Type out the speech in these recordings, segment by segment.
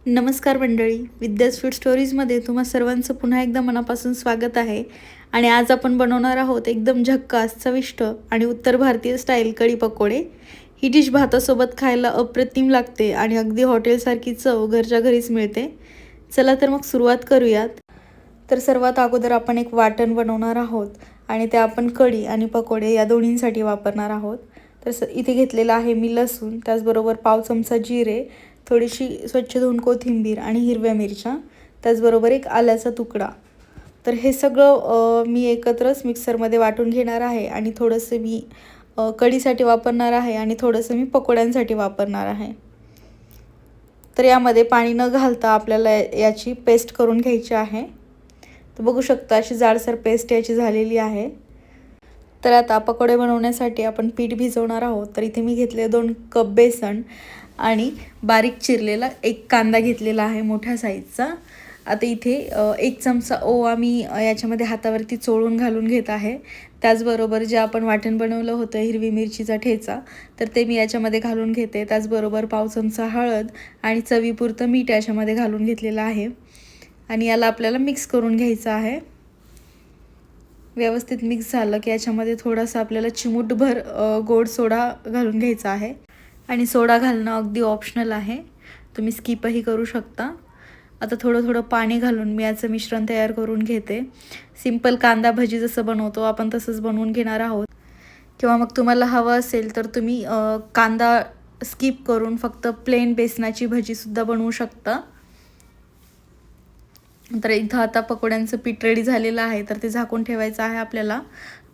नमस्कार मंडळी, विद्यास फूड स्टोरीजमध्ये तुम्हा सर्वांचं पुन्हा एकदा मनापासून स्वागत आहे. आणि आज आपण बनवणार आहोत एकदम झक्कास, चविष्ट आणि उत्तर भारतीय स्टाईल कढी पकोडे. ही डिश भातासोबत खायला अप्रतिम लागते आणि अगदी हॉटेलसारखी चव घरच्या घरीच मिळते. चला तर मग सुरुवात करूयात. तर सर्वात अगोदर आपण एक वाटण बनवणार आहोत आणि ते आपण कढी आणि पकोडे या दोन्हींसाठी वापरणार आहोत. तर इथे घेतलेला आहे मी लसूण, त्याचबरोबर पाव चमचा जिरे, थोडीशी स्वच्छ धुवून कोथिंबीर आणि हिरव्या मिरच्या, त्याचबरोबर एक आल्याचा तुकडा. तर हे सगळं मी एकत्रच मिक्सरमध्ये वाटून घेणार आहे आणि थोडंसं मी कढीसाठी वापरणार आहे आणि थोडंसं मी पकोड्यांसाठी वापरणार आहे. तर यामध्ये पाणी न घालता आपल्याला याची पेस्ट करून घ्यायची आहे. तर बघू शकता अशी जाडसर पेस्ट याची झालेली आहे. तर आता पकोडे बनवण्यासाठी आपण पीठ भिजवणार आहोत. तर इथे मी घेतले 2 कप बेसन आणि बारीक चिरलेला एक कांदा घेतलेला आहे मोठ्या साईजचा. आता इथे 1 चमचा ओवा मी याच्यामध्ये हातावरती चोळून घालून घेत आहे. त्याचबरोबर जे आपण वाटण बनवलं होतं हिरवी मिरचीचा ठेचा, तर ते मी याच्यामध्ये घालून घेते. त्याचबरोबर पाव चमचा हळद आणि चवीपुरतं मीठ याच्यामध्ये घालून घेतलेलं आहे आणि याला आपल्याला मिक्स करून घ्यायचं आहे. व्यवस्थित मिक्स झालं की याच्यामध्ये थोडासा आपल्याला चिमूटभर गोड सोडा घालून घ्यायचा आहे. आणि सोडा घालणं अगदी ऑप्शनल आहे, तुम्ही स्किपही करू शकता. आता थोडं थोडं पाणी घालून मी याचं मिश्रण तयार करून घेते. सिंपल कांदा भजी जसं बनवतो आपण तसंच बनवून घेणार आहोत. किंवा मग तुम्हाला हवं असेल तर तुम्ही कांदा स्किप करून फक्त प्लेन बेसनाची भजीसुद्धा बनवू शकता. तर इथं आता पकोड्यांचं पीठ रेडी झालेलं आहे, तर ते झाकून ठेवायचं आहे आपल्याला.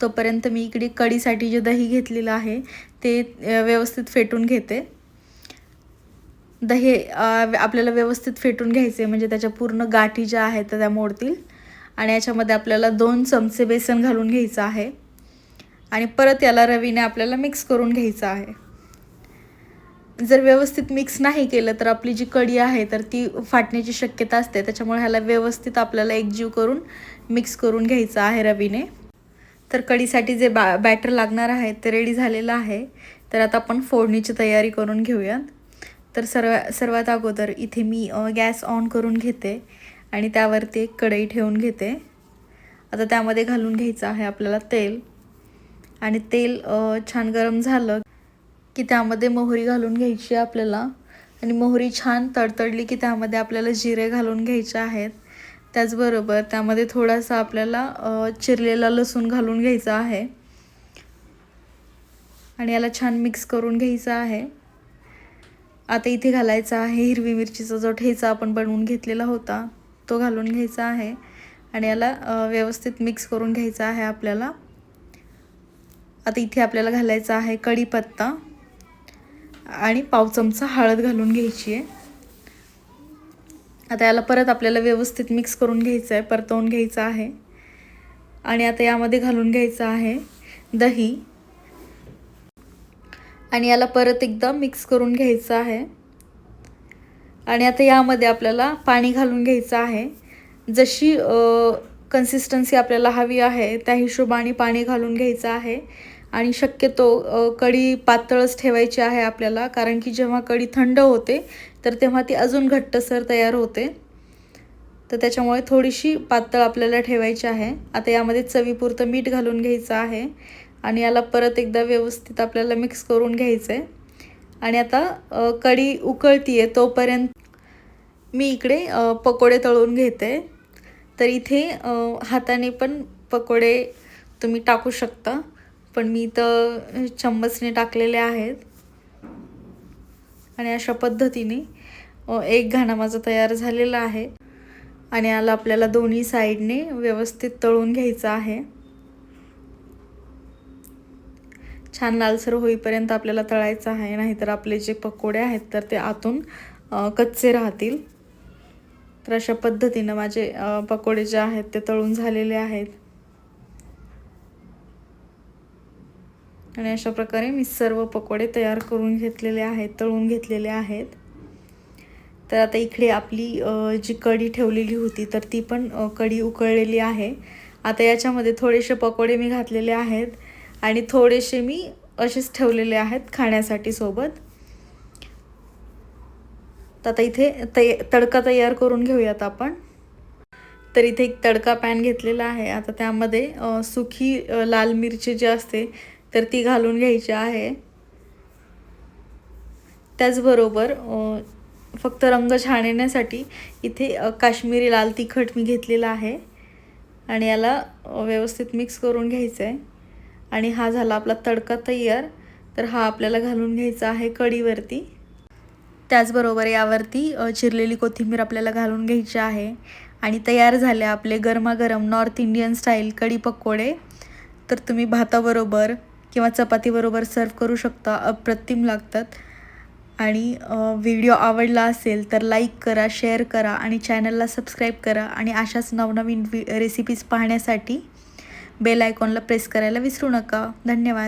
तोपर्यंत मी इकडे कढीसाठी जे दही घेतलेलं आहे ते व्यवस्थित फेटून घेते. दही आपल्याला व्यवस्थित फेटून घ्यायचे म्हणजे त्याच्या पूर्ण गाठी ज्या आहेत त्या मोडतील. आणि याच्यामध्ये आपल्याला 2 चमचे बेसन घालून घ्यायचं आहे आणि परत याला रवीने आपल्याला मिक्स करून घ्यायचं आहे. जर व्यवस्थित मिक्स नाही केलं तर आपली जी कढी आहे तर ती फाटण्याची शक्यता असते. त्याच्यामुळे ह्याला व्यवस्थित आपल्याला एकजीव करून मिक्स करून घ्यायचं आहे रवीने. तर कढीसाठी जे बॅटर लागणार आहे ते रेडी झालेलं आहे. तर आता आपण फोडणीची तयारी करून घेऊयात. तर सर्वात अगोदर इथे मी गॅस ऑन करून घेते आणि त्यावरती एक कढई ठेवून घेते. आता त्यामध्ये घालून घ्यायचं आहे आपल्याला तेल. आणि तेल छान गरम झालं की त्यामध्ये मोहरी घालून घ्यायची आपल्याला. आणि मोहरी छान तडतडली की त्यामध्ये आपल्याला जिरे घालून घ्यायचे आहेत. त्याचबरोबर त्यामध्ये थोडासा आपल्याला चिरलेला लसूण घालून घ्यायचा आहे आणि याला छान मिक्स करून घ्यायचं आहे. आता इथे घालायचा आहे हिरवी मिरचीचा जो ठेचा आपण बनवून घेतलेला होता तो घालून घ्यायचा आहे आणि याला व्यवस्थित मिक्स करून घ्यायचा आहे आपल्याला. आता इथे आपल्याला घालायचा आहे कढीपत्ता आणि पाव चमचा हळद घालून घ्यायची आहे. आता याला परत आपल्याला व्यवस्थित मिक्स करून घ्यायचं आहे, परतवून घ्यायचं आहे. आणि आता यामध्ये घालून घ्यायचं आहे दही आणि याला परत एकदा मिक्स करून घ्यायचं आहे. आणि आता यामध्ये आपल्याला पाणी घालून घ्यायचं आहे. जशी कन्सिस्टन्सी आपल्याला हवी आहे त्या हिशोबाने पाणी घालून घ्यायचं आहे. आणि शक्यतो कढी पातळच ठेवायची आहे आपल्याला, कारण की जेव्हा कढी थंड होते तर तेव्हा ती अजून घट्टसर तयार होते. तर त्याच्यामुळे थोडीशी पातळ आपल्याला ठेवायची आहे. आता यामध्ये चवीपुरतं मीठ घालून घ्यायचं आहे आणि याला परत एकदा व्यवस्थित आपल्याला मिक्स करून घ्यायचं आहे. आणि आता कढी उकळती आहे तोपर्यंत मी इकडे पकोडे तळून घेते. तर इथे हाताने पण पकोडे तुम्ही टाकू शकता, पण मी तर चम्मचने टाकलेले आहेत. आणि अशा पद्धतीने एक घाणा माझा तयार झालेला आहे. आणि याला आपल्याला दोन्ही साईडने व्यवस्थित तळून घ्यायचं आहे. छान लालसर होईपर्यंत आपल्याला तळायचं आहे, नाहीतर आपले जे पकोडे आहेत तर ते आतून कच्चे राहतील. तर अशा पद्धतीनं माझे पकोडे जे आहेत ते तळून झालेले आहेत. आणि अशा प्रकारे मी सर्व पकोडे तयार करून घेतलेले आहेत, तळून घेतलेले आहेत. तर आता इकडे आपली जी कढी ठेवलेली होती तर ती पण कढी उकळलेली आहे. आता याच्यामध्ये थोडेसे पकोडे मी घातलेले आहेत आणि थोडेसे मी असेच ठेवलेले आहेत खाण्यासाठी सोबत. तर आता इथे तडका तयार करून घेऊयात आपण. तर इथे एक तडका पॅन घेतलेला आहे. आता त्यामध्ये सुकी लाल मिरची जी असते तर ती घालून घ्यायची आहे. त्याचबरोबर फक्त रंग छान येण्यासाठी इथे काश्मीरी लाल तिखट मी घेतलेला आहे आणि याला व्यवस्थित मिक्स करून घ्यायचं आहे. आणि हा झाला आपला तडका तयार. तर हा आपल्याला घालून घ्यायचा आहे कढीवरती. त्याचबरोबर यावरती चिरलेली कोथिंबीर आपल्याला घालून घ्यायची आहे. आणि तयार झाले आपले गरमागरम नॉर्थ इंडियन स्टाईल कढी पकोडे. तर तुम्ही भाताबरोबर किंवा चपातीबरोबर सर्व करू शकता. अप्रतिम लागतात. आणि व्हिडिओ आवडला असेल तर लाईक करा, शेअर करा आणि चॅनलला सबस्क्राईब करा. आणि अशाच नवनवीन रेसिपीज पाहण्यासाठी बेल आयकॉनला प्रेस करायला विसरू नका. धन्यवाद.